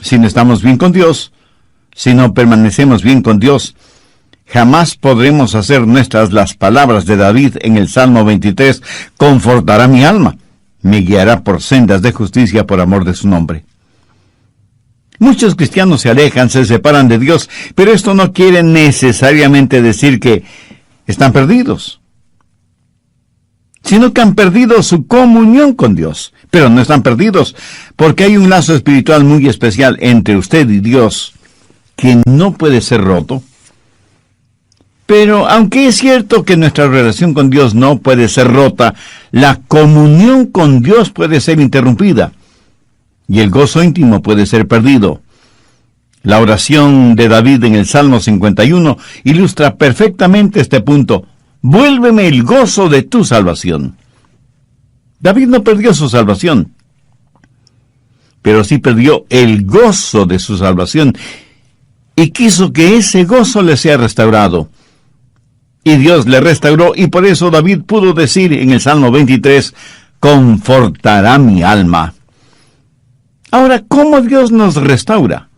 Si no estamos bien con Dios, si no permanecemos bien con Dios, jamás podremos hacer nuestras las palabras de David en el Salmo 23, confortará mi alma, me guiará por sendas de justicia por amor de su nombre. Muchos cristianos se alejan, se separan de Dios, pero esto no quiere necesariamente decir que están perdidos, sino que han perdido su comunión con Dios. Pero no están perdidos, porque hay un lazo espiritual muy especial entre usted y Dios, que no puede ser roto. Pero aunque es cierto que nuestra relación con Dios no puede ser rota, la comunión con Dios puede ser interrumpida, y el gozo íntimo puede ser perdido. La oración de David en el Salmo 51 ilustra perfectamente este punto. Vuélveme el gozo de tu salvación. David no perdió su salvación, pero sí perdió el gozo de su salvación, y quiso que ese gozo le sea restaurado. Y Dios le restauró, y por eso David pudo decir en el Salmo 23, confortará mi alma. Ahora, ¿cómo Dios nos restaura?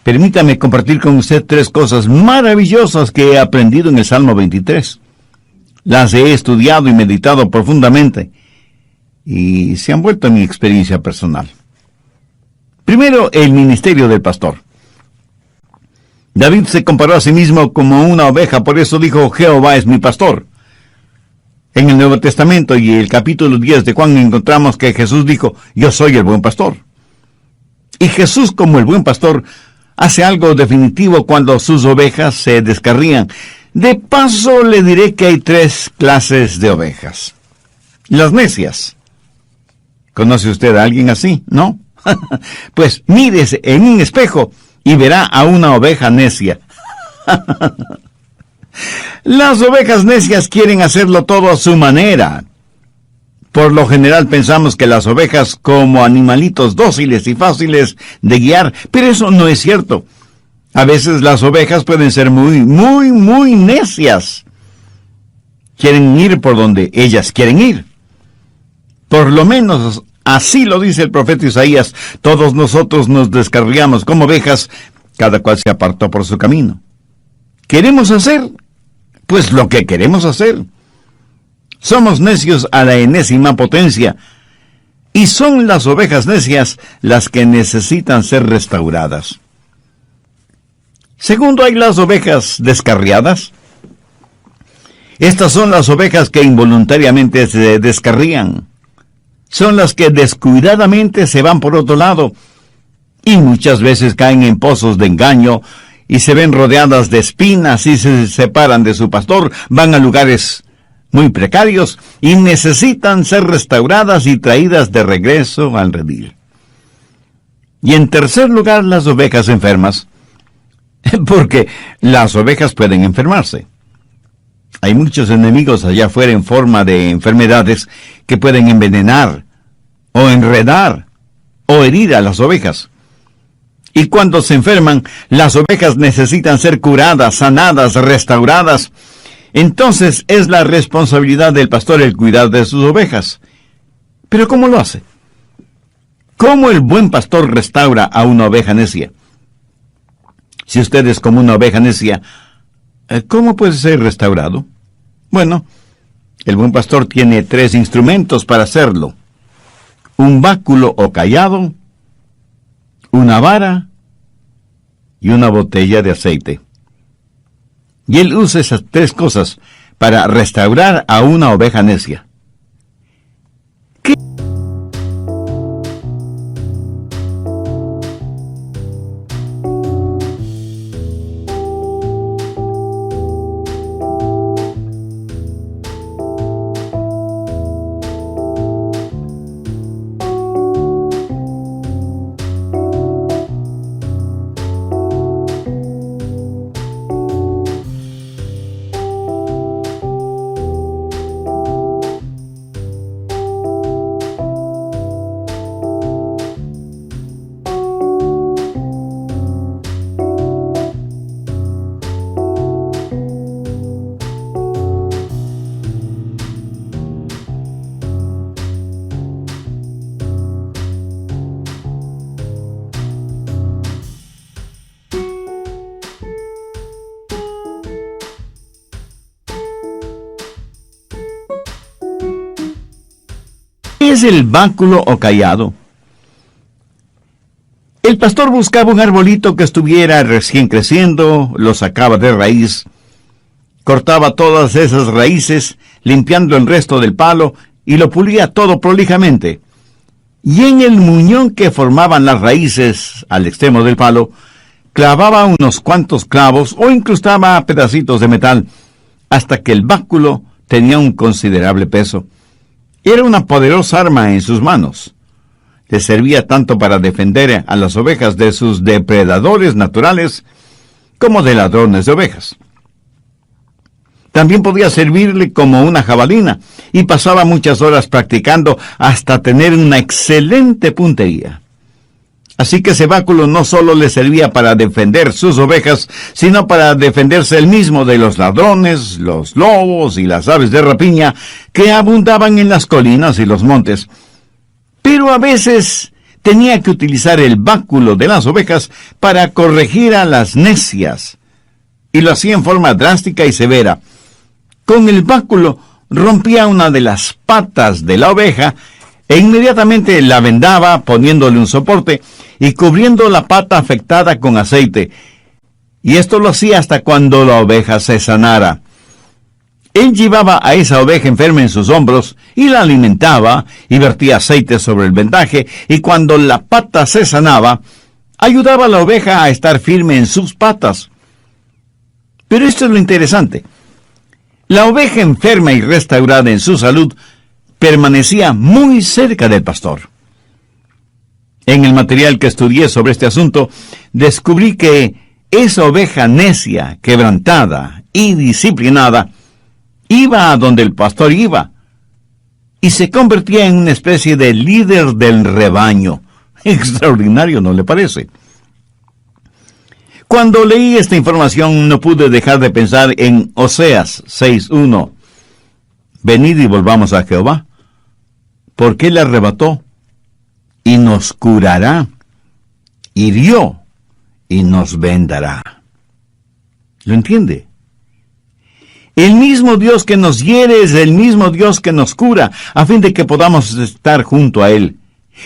Permítame compartir con usted 3 cosas maravillosas que he aprendido en el Salmo 23. Las he estudiado y meditado profundamente, y se han vuelto en mi experiencia personal. Primero, el ministerio del pastor. David se comparó a sí mismo como una oveja, por eso dijo, Jehová es mi pastor. En el Nuevo Testamento y el capítulo 10 de Juan encontramos que Jesús dijo, yo soy el buen pastor. Y Jesús, como el buen pastor, hace algo definitivo cuando sus ovejas se descarrían. De paso, le diré que hay 3 clases de ovejas. Las necias. ¿Conoce usted a alguien así? ¿No? Pues mírese en un espejo y verá a una oveja necia. Las ovejas necias quieren hacerlo todo a su manera. Por lo general pensamos que las ovejas como animalitos dóciles y fáciles de guiar, pero eso no es cierto. A veces las ovejas pueden ser muy necias. Quieren ir por donde ellas quieren ir. Por lo menos así lo dice el profeta Isaías. Todos nosotros nos descarriamos como ovejas, cada cual se apartó por su camino. ¿Queremos hacer? Pues lo que queremos hacer. Somos necios a la enésima potencia, y son las ovejas necias las que necesitan ser restauradas. Segundo, hay las ovejas descarriadas. Estas son las ovejas que involuntariamente se descarrían. Son las que descuidadamente se van por otro lado, y muchas veces caen en pozos de engaño, y se ven rodeadas de espinas y se separan de su pastor, van a lugares muy precarios y necesitan ser restauradas y traídas de regreso al redil. Y en tercer lugar, las ovejas enfermas, porque las ovejas pueden enfermarse. Hay muchos enemigos allá afuera en forma de enfermedades que pueden envenenar, o enredar, o herir a las ovejas. Y cuando se enferman, las ovejas necesitan ser curadas, sanadas, restauradas. Entonces es la responsabilidad del pastor el cuidar de sus ovejas. ¿Pero cómo lo hace? ¿Cómo el buen pastor restaura a una oveja necia? Si usted es como una oveja necia, ¿cómo puede ser restaurado? Bueno, el buen pastor tiene 3 instrumentos para hacerlo. Un báculo o cayado, una vara y una botella de aceite. Y él usa esas 3 cosas para restaurar a una oveja necia. es el báculo o cayado? El pastor buscaba un arbolito que estuviera recién creciendo, lo sacaba de raíz, cortaba todas esas raíces, limpiando el resto del palo, y lo pulía todo prolijamente. Y en el muñón que formaban las raíces al extremo del palo, clavaba unos cuantos clavos o incrustaba pedacitos de metal, hasta que el báculo tenía un considerable peso. Era una poderosa arma en sus manos. Le servía tanto para defender a las ovejas de sus depredadores naturales como de ladrones de ovejas. También podía servirle como una jabalina y pasaba muchas horas practicando hasta tener una excelente puntería. Así que ese báculo no solo le servía para defender sus ovejas, sino para defenderse él mismo de los ladrones, los lobos y las aves de rapiña que abundaban en las colinas y los montes. Pero a veces tenía que utilizar el báculo de las ovejas para corregir a las necias, y lo hacía en forma drástica y severa. Con el báculo rompía una de las patas de la oveja e inmediatamente la vendaba poniéndole un soporte y cubriendo la pata afectada con aceite. Y esto lo hacía hasta cuando la oveja se sanara. Él llevaba a esa oveja enferma en sus hombros y la alimentaba y vertía aceite sobre el vendaje, y cuando la pata se sanaba, ayudaba a la oveja a estar firme en sus patas. Pero esto es lo interesante. La oveja enferma y restaurada en su salud permanecía muy cerca del pastor. En el material que estudié sobre este asunto, descubrí que esa oveja necia, quebrantada y disciplinada, iba a donde el pastor iba, y se convertía en una especie de líder del rebaño. Extraordinario, ¿no le parece? Cuando leí esta información, no pude dejar de pensar en Oseas 6:1. Venid y volvamos a Jehová, porque Él arrebató y nos curará, hirió y nos vendará. ¿Lo entiende? El mismo Dios que nos hiere es el mismo Dios que nos cura, a fin de que podamos estar junto a Él.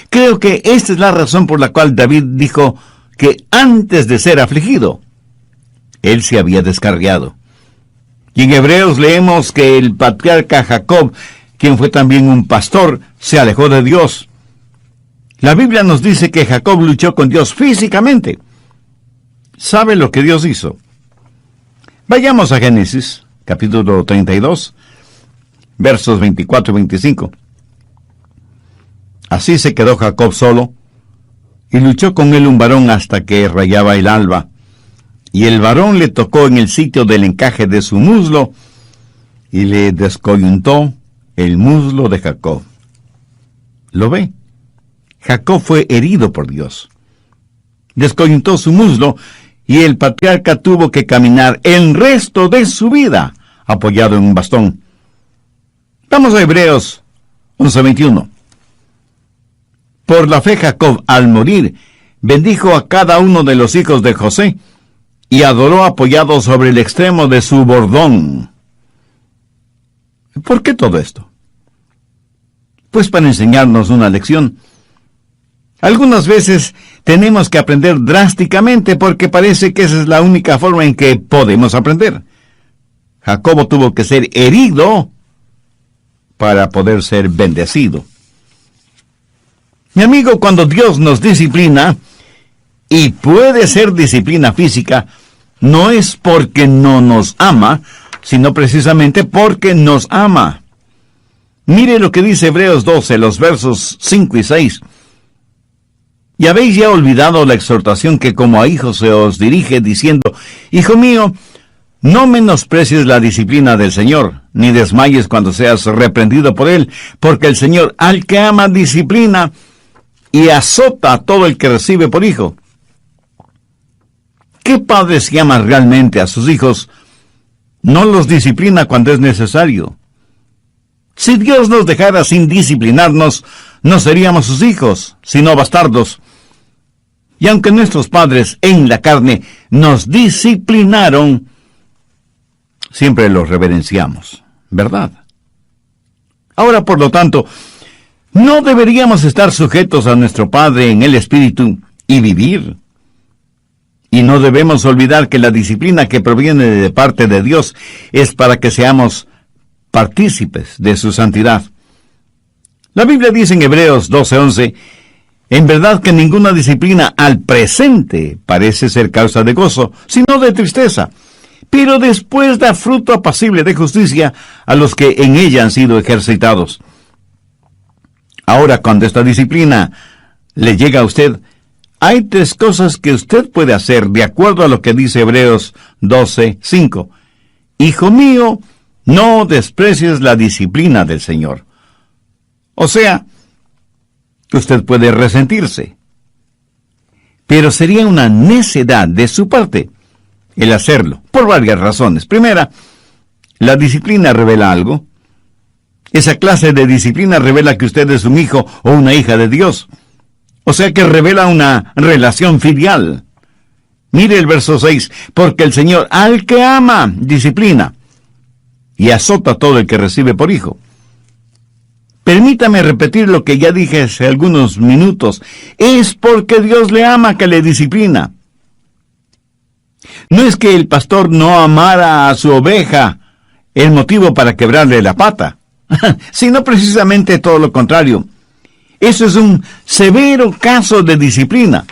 Creo que esta es la razón por la cual David dijo que antes de ser afligido, Él se había descarriado. Y en Hebreos leemos que el patriarca Jacob, quien fue también un pastor, se alejó de Dios. La Biblia nos dice que Jacob luchó con Dios físicamente. ¿Sabe lo que Dios hizo? Vayamos a Génesis, capítulo 32, versos 24 y 25. Así se quedó Jacob solo, y luchó con él un varón hasta que rayaba el alba. Y el varón le tocó en el sitio del encaje de su muslo, y le descoyuntó el muslo de Jacob. ¿Lo ve? Jacob fue herido por Dios. Descoyuntó su muslo, y el patriarca tuvo que caminar el resto de su vida apoyado en un bastón. Vamos a Hebreos 11:21. Por la fe Jacob, al morir, bendijo a cada uno de los hijos de José, y adoró apoyado sobre el extremo de su bordón. ¿Por qué todo esto? Pues para enseñarnos una lección. Algunas veces tenemos que aprender drásticamente porque parece que esa es la única forma en que podemos aprender. Jacobo tuvo que ser herido para poder ser bendecido. Mi amigo, cuando Dios nos disciplina, y puede ser disciplina física, no es porque no nos ama, sino precisamente porque nos ama. Mire lo que dice Hebreos 12, los versos 5 y 6. Y habéis ya olvidado la exhortación que como a hijos se os dirige, diciendo: Hijo mío, no menosprecies la disciplina del Señor, ni desmayes cuando seas reprendido por Él, porque el Señor al que ama disciplina, y azota a todo el que recibe por hijo. ¿Qué padres que aman realmente a sus hijos no los disciplina cuando es necesario? Si Dios nos dejara sin disciplinarnos, no seríamos sus hijos, sino bastardos. Y aunque nuestros padres en la carne nos disciplinaron, siempre los reverenciamos, ¿verdad? Ahora, por lo tanto, No deberíamos estar sujetos a nuestro Padre en el Espíritu y vivir. Y no debemos olvidar que la disciplina que proviene de parte de Dios es para que seamos partícipes de su santidad. La Biblia dice en Hebreos 12:11, en verdad que ninguna disciplina al presente parece ser causa de gozo, sino de tristeza, pero después da fruto apacible de justicia a los que en ella han sido ejercitados. Ahora, cuando esta disciplina le llega a usted, hay 3 cosas que usted puede hacer de acuerdo a lo que dice Hebreos 12:5. Hijo mío, no desprecies la disciplina del Señor. O sea, usted puede resentirse, pero sería una necedad de su parte el hacerlo, por varias razones. Primera, la disciplina revela algo. Esa clase de disciplina revela que usted es un hijo o una hija de Dios. O sea que revela una relación filial. Mire el verso 6, porque el Señor al que ama disciplina y azota a todo el que recibe por hijo. Permítame repetir lo que ya dije hace algunos minutos. Es porque Dios le ama que le disciplina. No es que el pastor no amara a su oveja el motivo para quebrarle la pata, sino precisamente todo lo contrario. Eso es un severo caso de disciplina.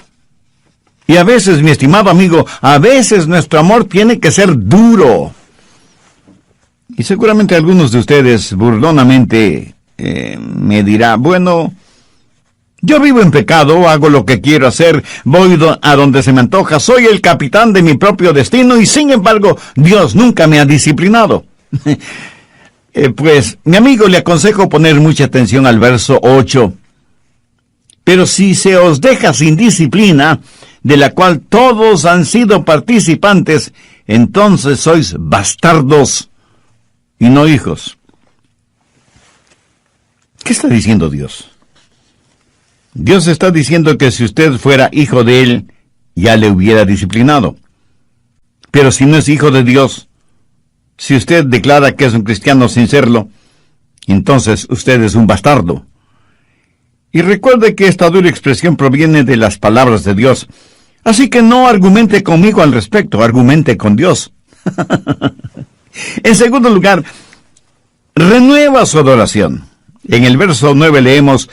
Y a veces, mi estimado amigo, a veces nuestro amor tiene que ser duro. Y seguramente algunos de ustedes burlonamente me dirá, bueno, yo vivo en pecado, hago lo que quiero hacer, voy a donde se me antoja, soy el capitán de mi propio destino y sin embargo Dios nunca me ha disciplinado. Pues, mi amigo, le aconsejo poner mucha atención al verso 8. Pero si se os deja sin disciplina, de la cual todos han sido participantes, entonces sois bastardos y no hijos. ¿Qué está diciendo Dios? Dios está diciendo que si usted fuera hijo de Él, ya le hubiera disciplinado. Pero si no es hijo de Dios, si usted declara que es un cristiano sin serlo, entonces usted es un bastardo. Y recuerde que esta dura expresión proviene de las palabras de Dios. Así que no argumente conmigo al respecto, argumente con Dios. En segundo lugar, renueva su adoración. En el verso 9 leemos,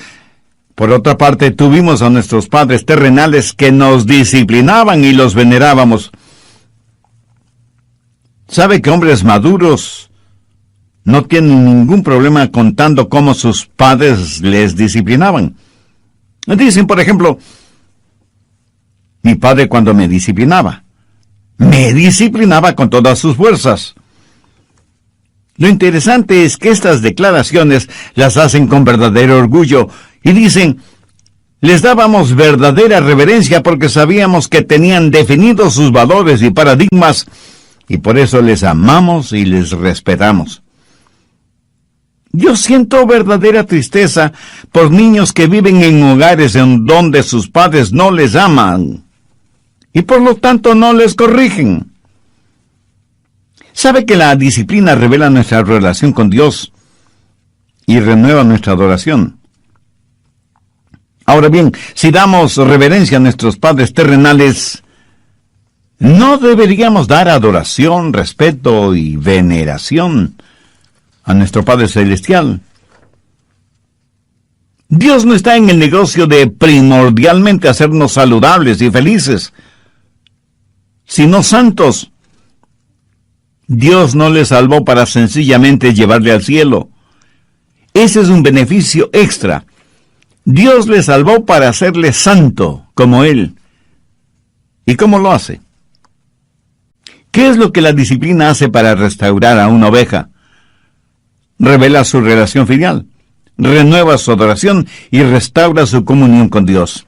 por otra parte, tuvimos a nuestros padres terrenales que nos disciplinaban y los venerábamos. ¿Sabe que hombres maduros no tienen ningún problema contando cómo sus padres les disciplinaban? Dicen, por ejemplo, mi padre cuando me disciplinaba con todas sus fuerzas. Lo interesante es que estas declaraciones las hacen con verdadero orgullo y dicen, les dábamos verdadera reverencia porque sabíamos que tenían definidos sus valores y paradigmas y por eso les amamos y les respetamos. Yo siento verdadera tristeza por niños que viven en hogares en donde sus padres no les aman y por lo tanto no les corrigen. ¿Sabe que la disciplina revela nuestra relación con Dios y renueva nuestra adoración? Ahora bien, si damos reverencia a nuestros padres terrenales, ¿no deberíamos dar adoración, respeto y veneración a nuestro Padre Celestial? Dios no está en el negocio de primordialmente hacernos saludables y felices, sino santos. Dios no le salvó para sencillamente llevarle al cielo. Ese es un beneficio extra. Dios le salvó para hacerle santo como Él. ¿Y cómo lo hace? ¿Qué es lo que la disciplina hace para restaurar a una oveja? Revela su relación filial, renueva su adoración y restaura su comunión con Dios.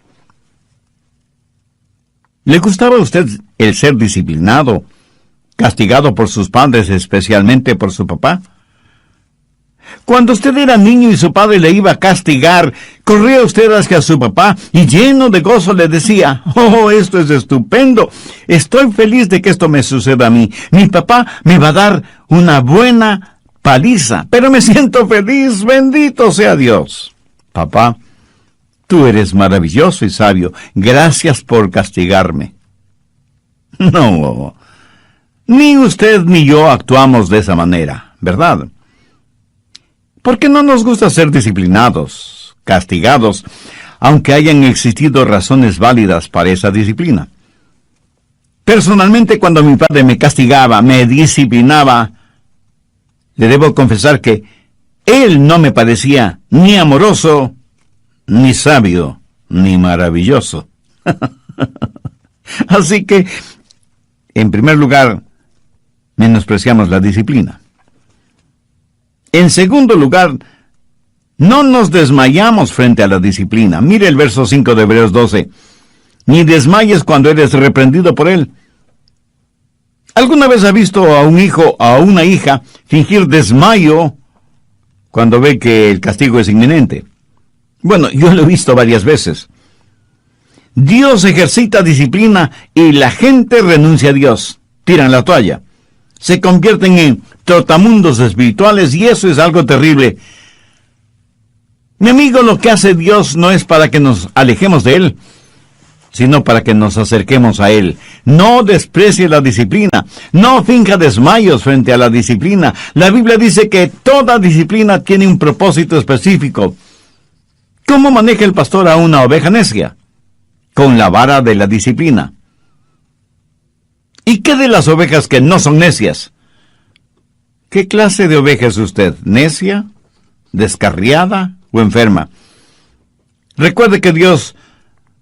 ¿Le gustaba a usted el ser disciplinado, castigado por sus padres, especialmente por su papá? Cuando usted era niño y su padre le iba a castigar, corría usted hacia su papá y lleno de gozo le decía, «Oh, esto es estupendo, estoy feliz de que esto me suceda a mí. Mi papá me va a dar una buena paliza, pero me siento feliz, bendito sea Dios». Papá, tú eres maravilloso y sabio. Gracias por castigarme. No, ni usted ni yo actuamos de esa manera, ¿verdad? Porque no nos gusta ser disciplinados, castigados, aunque hayan existido razones válidas para esa disciplina. Personalmente, cuando mi padre me castigaba, me disciplinaba, le debo confesar que él no me parecía ni amoroso, ni sabio, ni maravilloso. Así que, en primer lugar, menospreciamos la disciplina. En segundo lugar, no nos desmayamos frente a la disciplina. Mire el verso 5 de Hebreos 12. Ni desmayes cuando eres reprendido por él. ¿Alguna vez ha visto a un hijo o a una hija fingir desmayo cuando ve que el castigo es inminente? Bueno, yo lo he visto varias veces. Dios ejercita disciplina y la gente renuncia a Dios. Tiran la toalla. Se convierten en trotamundos espirituales y eso es algo terrible. Mi amigo, lo que hace Dios no es para que nos alejemos de Él, sino para que nos acerquemos a Él. No desprecie la disciplina. No finja desmayos frente a la disciplina. La Biblia dice que toda disciplina tiene un propósito específico. ¿Cómo maneja el pastor a una oveja necia? Con la vara de la disciplina. ¿Y qué de las ovejas que no son necias? ¿Qué clase de oveja es usted? ¿Necia? ¿Descarriada? ¿O enferma? Recuerde que Dios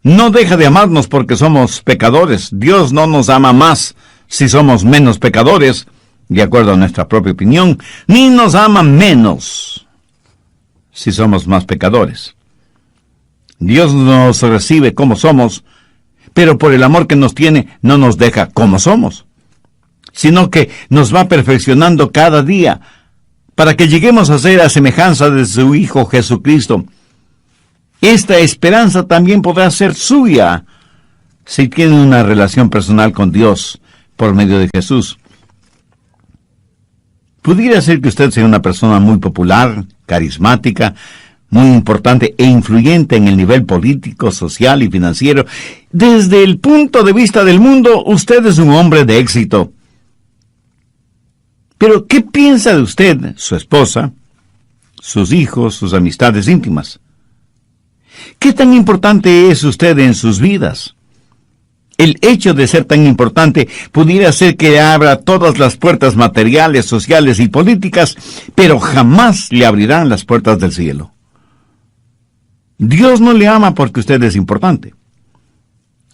no deja de amarnos porque somos pecadores. Dios no nos ama más si somos menos pecadores, de acuerdo a nuestra propia opinión, ni nos ama menos si somos más pecadores. Dios nos recibe como somos, pero por el amor que nos tiene, no nos deja como somos, sino que nos va perfeccionando cada día, para que lleguemos a ser a semejanza de su Hijo Jesucristo. Esta esperanza también podrá ser suya, si tiene una relación personal con Dios, por medio de Jesús. Pudiera ser que usted sea una persona muy popular, carismática, muy importante e influyente en el nivel político, social y financiero. Desde el punto de vista del mundo, usted es un hombre de éxito. Pero, ¿qué piensa de usted, su esposa, sus hijos, sus amistades íntimas? ¿Qué tan importante es usted en sus vidas? El hecho de ser tan importante pudiera ser que abra todas las puertas materiales, sociales y políticas, pero jamás le abrirán las puertas del cielo. Dios no le ama porque usted es importante.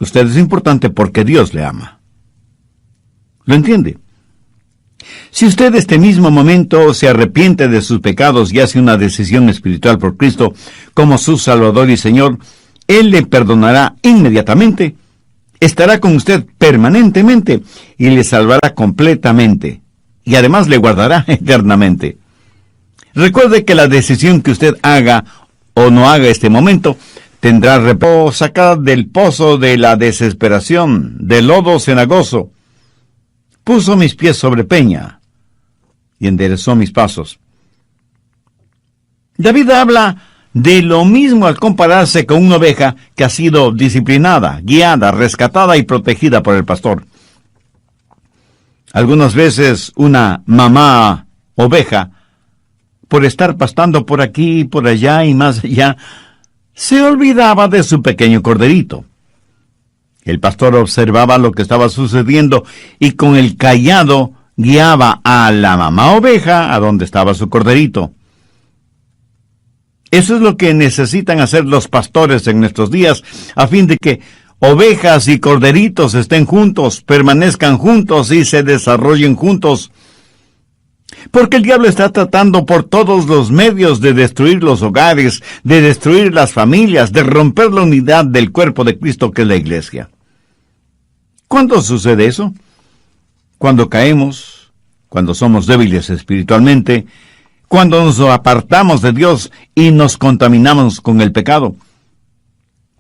Usted es importante porque Dios le ama. ¿Lo entiende? Si usted este mismo momento se arrepiente de sus pecados y hace una decisión espiritual por Cristo como su Salvador y Señor, Él le perdonará inmediatamente, estará con usted permanentemente y le salvará completamente, y además le guardará eternamente. Recuerde que la decisión que usted haga o no haga este momento, tendrá reposo sacada del pozo de la desesperación, del lodo cenagoso. Puso mis pies sobre peña y enderezó mis pasos. David habla de lo mismo al compararse con una oveja que ha sido disciplinada, guiada, rescatada y protegida por el pastor. Algunas veces una mamá oveja, por estar pastando por aquí, por allá y más allá, se olvidaba de su pequeño corderito. El pastor observaba lo que estaba sucediendo y con el cayado guiaba a la mamá oveja a donde estaba su corderito. Eso es lo que necesitan hacer los pastores en nuestros días, a fin de que ovejas y corderitos estén juntos, permanezcan juntos y se desarrollen juntos. Porque el diablo está tratando por todos los medios de destruir los hogares, de destruir las familias, de romper la unidad del cuerpo de Cristo que es la iglesia. ¿Cuándo sucede eso? Cuando caemos, cuando somos débiles espiritualmente, cuando nos apartamos de Dios y nos contaminamos con el pecado.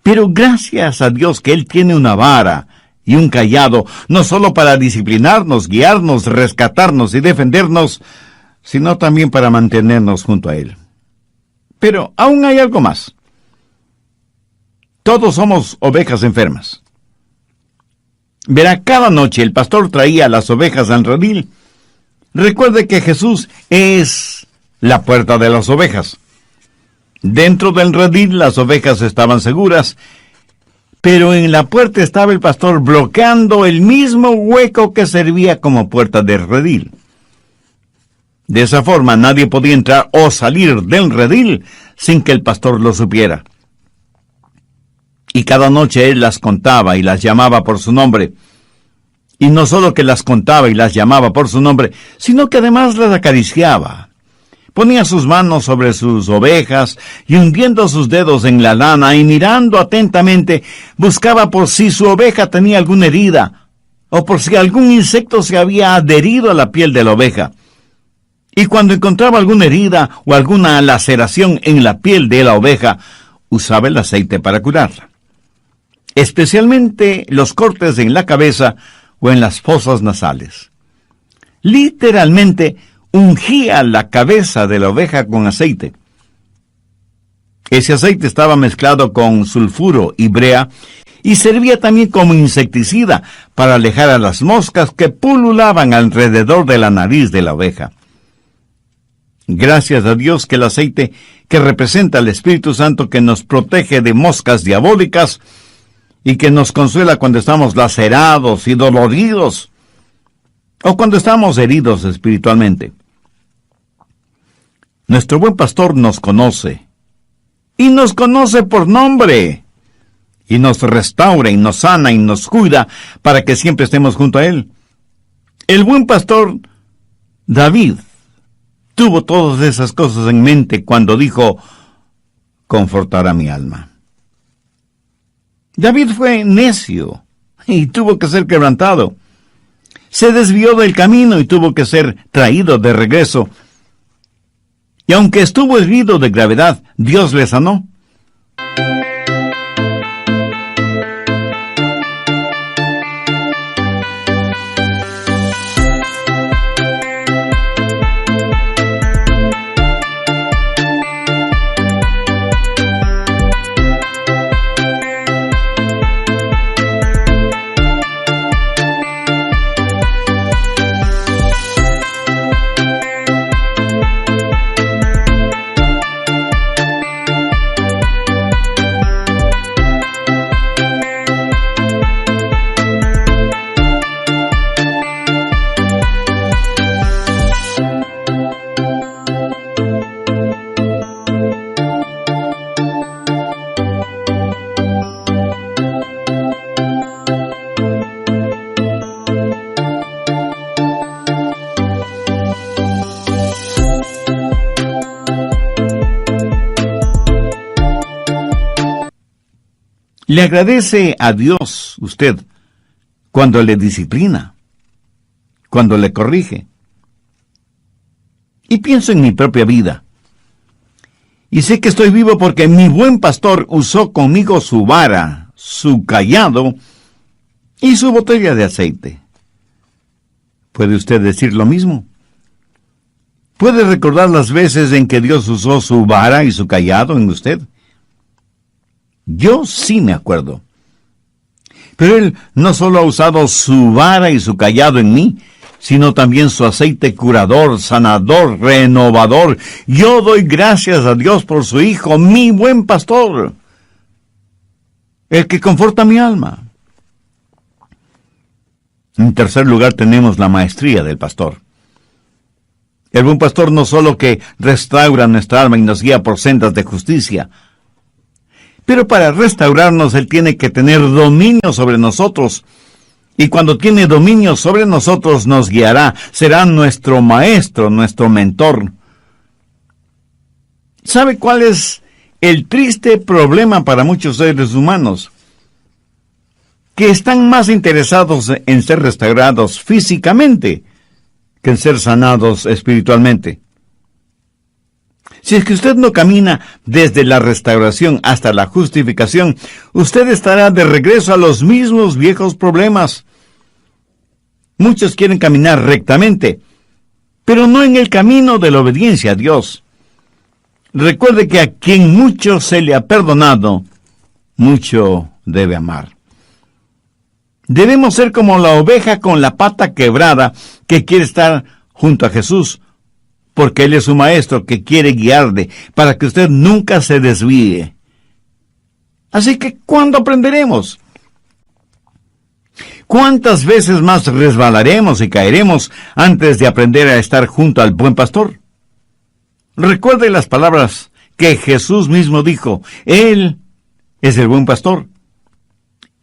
Pero gracias a Dios que Él tiene una vara y un cayado, no solo para disciplinarnos, guiarnos, rescatarnos y defendernos, sino también para mantenernos junto a Él. Pero aún hay algo más. Todos somos ovejas enfermas. Verá, cada noche el pastor traía las ovejas al redil. Recuerde que Jesús es la puerta de las ovejas. Dentro del redil las ovejas estaban seguras, pero en la puerta estaba el pastor bloqueando el mismo hueco que servía como puerta del redil. De esa forma nadie podía entrar o salir del redil sin que el pastor lo supiera. Y cada noche él las contaba y las llamaba por su nombre. Y no solo que las contaba y las llamaba por su nombre, sino que además las acariciaba. Ponía sus manos sobre sus ovejas y hundiendo sus dedos en la lana y mirando atentamente, buscaba por si su oveja tenía alguna herida o por si algún insecto se había adherido a la piel de la oveja. Y cuando encontraba alguna herida o alguna laceración en la piel de la oveja, usaba el aceite para curarla. Especialmente los cortes en la cabeza o en las fosas nasales. Literalmente ungía la cabeza de la oveja con aceite. Ese aceite estaba mezclado con sulfuro y brea y servía también como insecticida para alejar a las moscas que pululaban alrededor de la nariz de la oveja. Gracias a Dios que el aceite, que representa al Espíritu Santo que nos protege de moscas diabólicas y que nos consuela cuando estamos lacerados y doloridos o cuando estamos heridos espiritualmente. Nuestro buen pastor nos conoce y nos conoce por nombre y nos restaura y nos sana y nos cuida para que siempre estemos junto a él. El buen pastor David tuvo todas esas cosas en mente cuando dijo, confortará mi alma. David fue necio y tuvo que ser quebrantado. Se desvió del camino y tuvo que ser traído de regreso. Y aunque estuvo herido de gravedad, Dios le sanó. Le agradece a Dios usted cuando le disciplina, cuando le corrige. Y pienso en mi propia vida. Y sé que estoy vivo porque mi buen pastor usó conmigo su vara, su cayado y su botella de aceite. ¿Puede usted decir lo mismo? ¿Puede recordar las veces en que Dios usó su vara y su cayado en usted? Yo sí me acuerdo. Pero Él no solo ha usado su vara y su cayado en mí, sino también su aceite curador, sanador, renovador. Yo doy gracias a Dios por su Hijo, mi buen pastor, el que conforta mi alma. En tercer lugar tenemos la maestría del pastor. El buen pastor no solo que restaura nuestra alma y nos guía por sendas de justicia, pero para restaurarnos Él tiene que tener dominio sobre nosotros. Y cuando tiene dominio sobre nosotros nos guiará, será nuestro maestro, nuestro mentor. ¿Sabe cuál es el triste problema para muchos seres humanos? Que están más interesados en ser restaurados físicamente que en ser sanados espiritualmente. Si es que usted no camina desde la restauración hasta la justificación, usted estará de regreso a los mismos viejos problemas. Muchos quieren caminar rectamente, pero no en el camino de la obediencia a Dios. Recuerde que a quien mucho se le ha perdonado, mucho debe amar. Debemos ser como la oveja con la pata quebrada que quiere estar junto a Jesús, porque Él es su maestro que quiere guiarle para que usted nunca se desvíe. Así que, ¿cuándo aprenderemos? ¿Cuántas veces más resbalaremos y caeremos antes de aprender a estar junto al buen pastor? Recuerde las palabras que Jesús mismo dijo. Él es el buen pastor,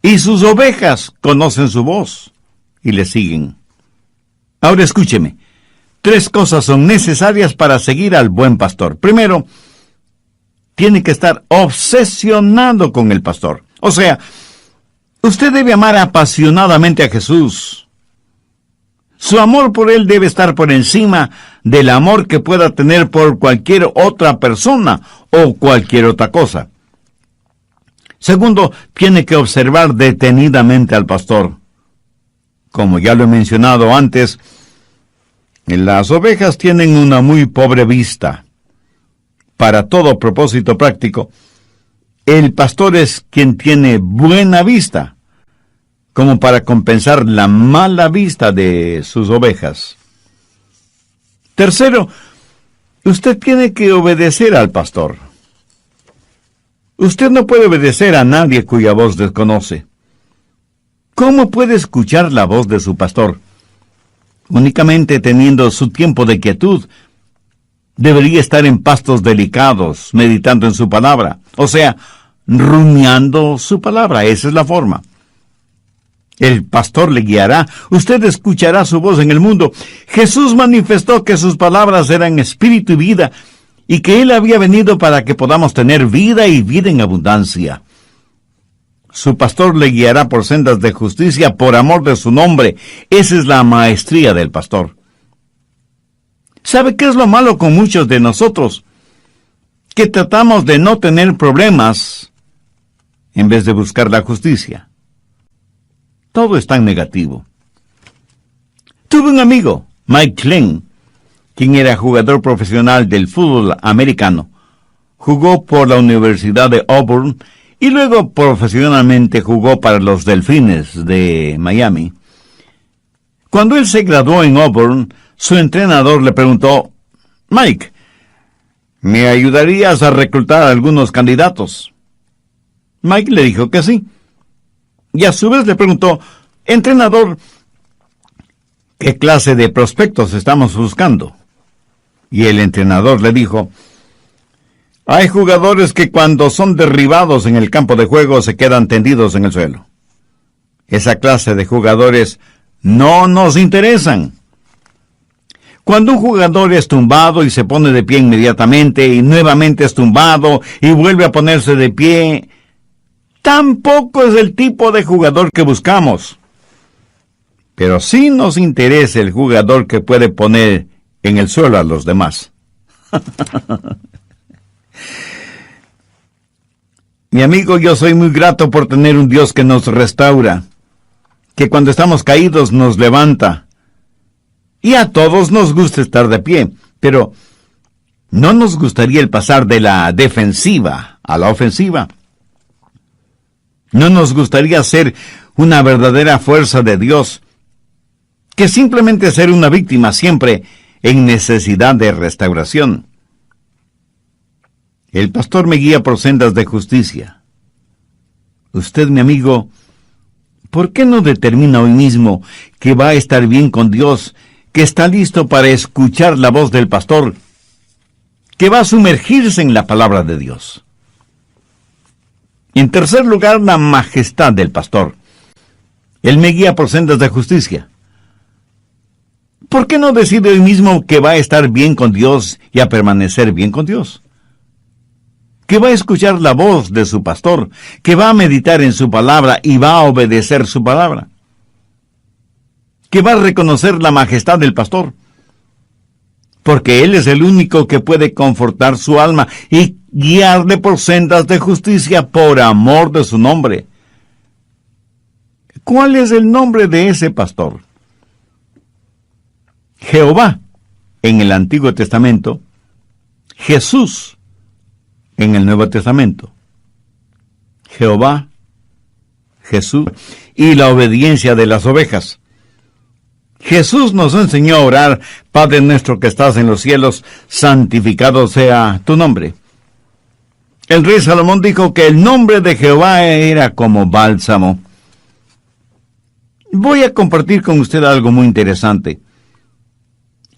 y sus ovejas conocen su voz y le siguen. Ahora escúcheme. 3 cosas son necesarias para seguir al buen pastor. Primero, tiene que estar obsesionado con el pastor. O sea, usted debe amar apasionadamente a Jesús. Su amor por Él debe estar por encima del amor que pueda tener por cualquier otra persona o cualquier otra cosa. Segundo, tiene que observar detenidamente al pastor. Como ya lo he mencionado antes, las ovejas tienen una muy pobre vista. Para todo propósito práctico, el pastor es quien tiene buena vista, como para compensar la mala vista de sus ovejas. Tercero, usted tiene que obedecer al pastor. Usted no puede obedecer a nadie cuya voz desconoce. ¿Cómo puede escuchar la voz de su pastor? Únicamente teniendo su tiempo de quietud. Debería estar en pastos delicados, meditando en su palabra. O sea, rumiando su palabra. Esa es la forma. El pastor le guiará. Usted escuchará su voz en el mundo. Jesús manifestó que sus palabras eran espíritu y vida, y que Él había venido para que podamos tener vida y vida en abundancia. Su pastor le guiará por sendas de justicia por amor de su nombre. Esa es la maestría del pastor. ¿Sabe qué es lo malo con muchos de nosotros? Que tratamos de no tener problemas en vez de buscar la justicia. Todo es tan negativo. Tuve un amigo, Mike Glenn, quien era jugador profesional del fútbol americano. Jugó por la Universidad de Auburn y luego profesionalmente jugó para los Delfines de Miami. Cuando él se graduó en Auburn, su entrenador le preguntó: Mike, ¿me ayudarías a reclutar a algunos candidatos? Mike le dijo que sí. Y a su vez le preguntó: entrenador, ¿qué clase de prospectos estamos buscando? Y el entrenador le dijo: hay jugadores que cuando son derribados en el campo de juego se quedan tendidos en el suelo. Esa clase de jugadores no nos interesan. Cuando un jugador es tumbado y se pone de pie inmediatamente y nuevamente es tumbado y vuelve a ponerse de pie, tampoco es el tipo de jugador que buscamos. Pero sí nos interesa el jugador que puede poner en el suelo a los demás. Mi amigo, yo soy muy grato por tener un Dios que nos restaura, que cuando estamos caídos nos levanta. Y a todos nos gusta estar de pie, pero ¿no nos gustaría el pasar de la defensiva a la ofensiva? ¿No nos gustaría ser una verdadera fuerza de Dios, que simplemente ser una víctima siempre en necesidad de restauración? El pastor me guía por sendas de justicia. Usted, mi amigo, ¿por qué no determina hoy mismo que va a estar bien con Dios, que está listo para escuchar la voz del pastor, que va a sumergirse en la palabra de Dios? En tercer lugar, la majestad del pastor. Él me guía por sendas de justicia. ¿Por qué no decide hoy mismo que va a estar bien con Dios y a permanecer bien con Dios? Que va a escuchar la voz de su pastor, que va a meditar en su palabra y va a obedecer su palabra. Que va a reconocer la majestad del pastor, porque Él es el único que puede confortar su alma y guiarle por sendas de justicia por amor de su nombre. ¿Cuál es el nombre de ese pastor? Jehová, en el Antiguo Testamento, Jesús, en el Nuevo Testamento. Jehová, Jesús y la obediencia de las ovejas. Jesús nos enseñó a orar: Padre nuestro que estás en los cielos, santificado sea tu nombre. El rey Salomón dijo que el nombre de Jehová era como bálsamo. Voy a compartir con usted algo muy interesante.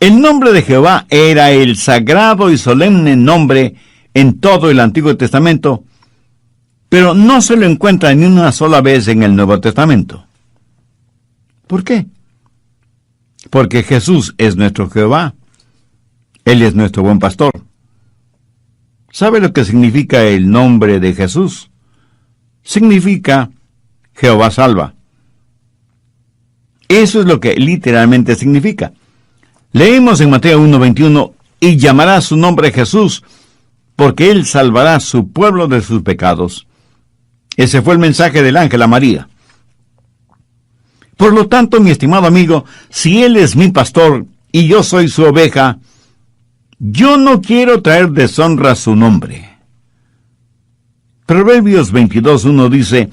El nombre de Jehová era el sagrado y solemne nombre en todo el Antiguo Testamento, pero no se lo encuentra ni una sola vez en el Nuevo Testamento. ¿Por qué? Porque Jesús es nuestro Jehová. Él es nuestro buen pastor. ¿Sabe lo que significa el nombre de Jesús? Significa Jehová salva. Eso es lo que literalmente significa. Leímos en Mateo 1:21, y llamará su nombre Jesús, porque él salvará a su pueblo de sus pecados. Ese fue el mensaje del ángel a María. Por lo tanto, mi estimado amigo, si él es mi pastor y yo soy su oveja, yo no quiero traer deshonra a su nombre. Proverbios 22:1 dice: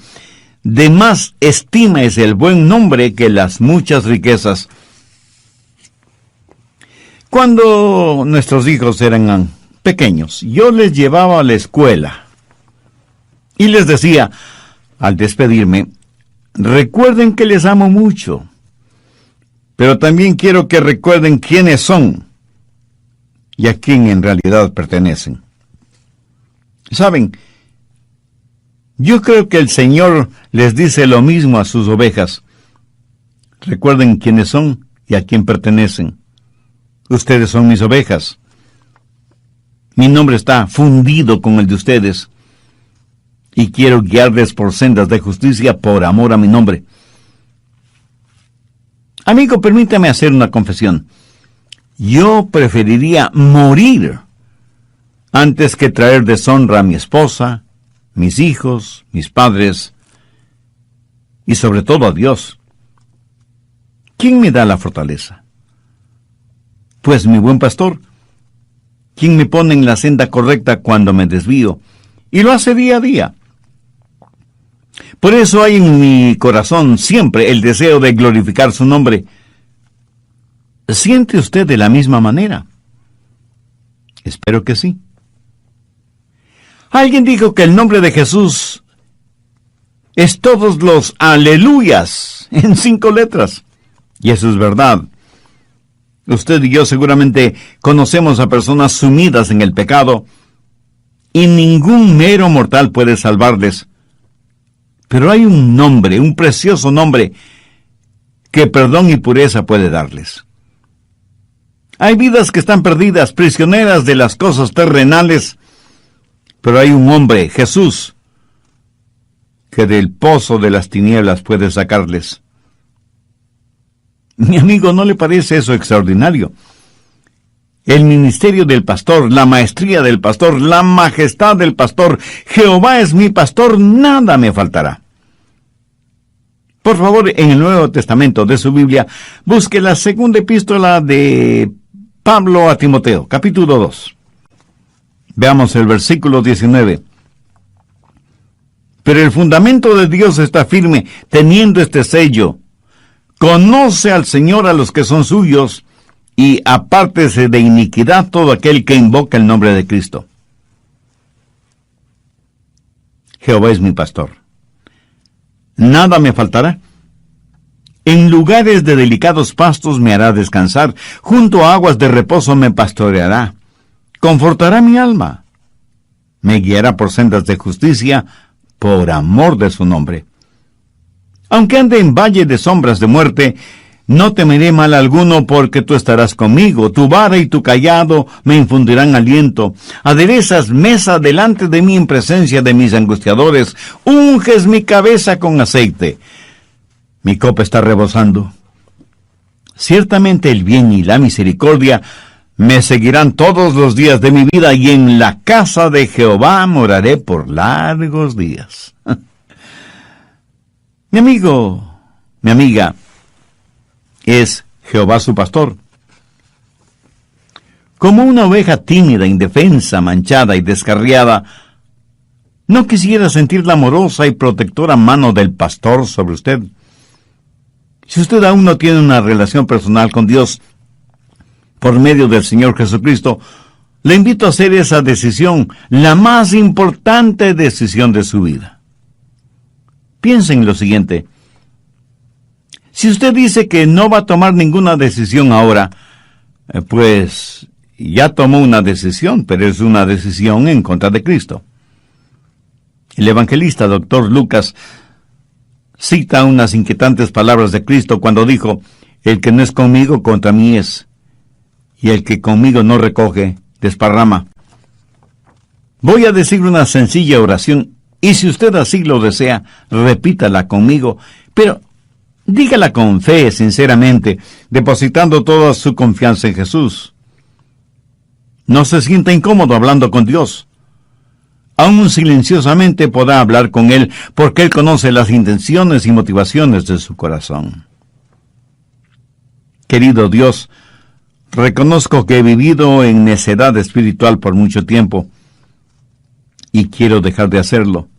de más estima es el buen nombre que las muchas riquezas. Cuando nuestros hijos eran pequeños, yo les llevaba a la escuela y les decía, al despedirme: recuerden que les amo mucho, pero también quiero que recuerden quiénes son y a quién en realidad pertenecen. ¿Saben? Yo creo que el Señor les dice lo mismo a sus ovejas. Recuerden quiénes son y a quién pertenecen. Ustedes son mis ovejas. Mi nombre está fundido con el de ustedes. Y quiero guiarles por sendas de justicia por amor a mi nombre. Amigo, permítame hacer una confesión. Yo preferiría morir antes que traer deshonra a mi esposa, mis hijos, mis padres y sobre todo a Dios. ¿Quién me da la fortaleza? Pues mi buen pastor, quien me pone en la senda correcta cuando me desvío, y lo hace día a día. Por eso hay en mi corazón siempre el deseo de glorificar su nombre. ¿Siente usted de la misma manera? Espero que sí. Alguien dijo que el nombre de Jesús es todos los aleluyas en 5 letras. Y eso es verdad. Usted y yo seguramente conocemos a personas sumidas en el pecado y ningún mero mortal puede salvarles. Pero hay un nombre, un precioso nombre, que perdón y pureza puede darles. Hay vidas que están perdidas, prisioneras de las cosas terrenales, pero hay un hombre, Jesús, que del pozo de las tinieblas puede sacarles. Mi amigo, ¿no le parece eso extraordinario? El ministerio del pastor, la maestría del pastor, la majestad del pastor. Jehová es mi pastor, nada me faltará. Por favor, en el Nuevo Testamento de su Biblia, busque la segunda epístola de Pablo a Timoteo, capítulo 2. Veamos el versículo 19. Pero el fundamento de Dios está firme, teniendo este sello: conoce al Señor a los que son suyos, y apártese de iniquidad todo aquel que invoca el nombre de Cristo. Jehová es mi pastor. Nada me faltará. En lugares de delicados pastos me hará descansar, junto a aguas de reposo me pastoreará. Confortará mi alma. Me guiará por sendas de justicia, por amor de su nombre. Aunque ande en valle de sombras de muerte, no temeré mal alguno, porque tú estarás conmigo. Tu vara y tu cayado me infundirán aliento. Aderezas mesa delante de mí en presencia de mis angustiadores. Unges mi cabeza con aceite. Mi copa está rebosando. Ciertamente el bien y la misericordia me seguirán todos los días de mi vida, y en la casa de Jehová moraré por largos días. Mi amigo, mi amiga, ¿es Jehová su pastor? como una oveja tímida, indefensa, manchada y descarriada, ¿no quisiera sentir la amorosa y protectora mano del pastor sobre usted? Si usted aún no tiene una relación personal con Dios por medio del Señor Jesucristo, le invito a hacer esa decisión, la más importante decisión de su vida. Piense en lo siguiente. Si usted dice que no va a tomar ninguna decisión ahora, pues ya tomó una decisión, pero es una decisión en contra de Cristo. El evangelista Dr. Lucas cita unas inquietantes palabras de Cristo cuando dijo: el que no es conmigo, contra mí es, y el que conmigo no recoge, desparrama. Voy a decir una sencilla oración, y si usted así lo desea, repítala conmigo, pero dígala con fe, sinceramente, depositando toda su confianza en Jesús. No se sienta incómodo hablando con Dios. Aún silenciosamente podrá hablar con Él, porque Él conoce las intenciones y motivaciones de su corazón. Querido Dios, reconozco que he vivido en necedad espiritual por mucho tiempo, y quiero dejar de hacerlo.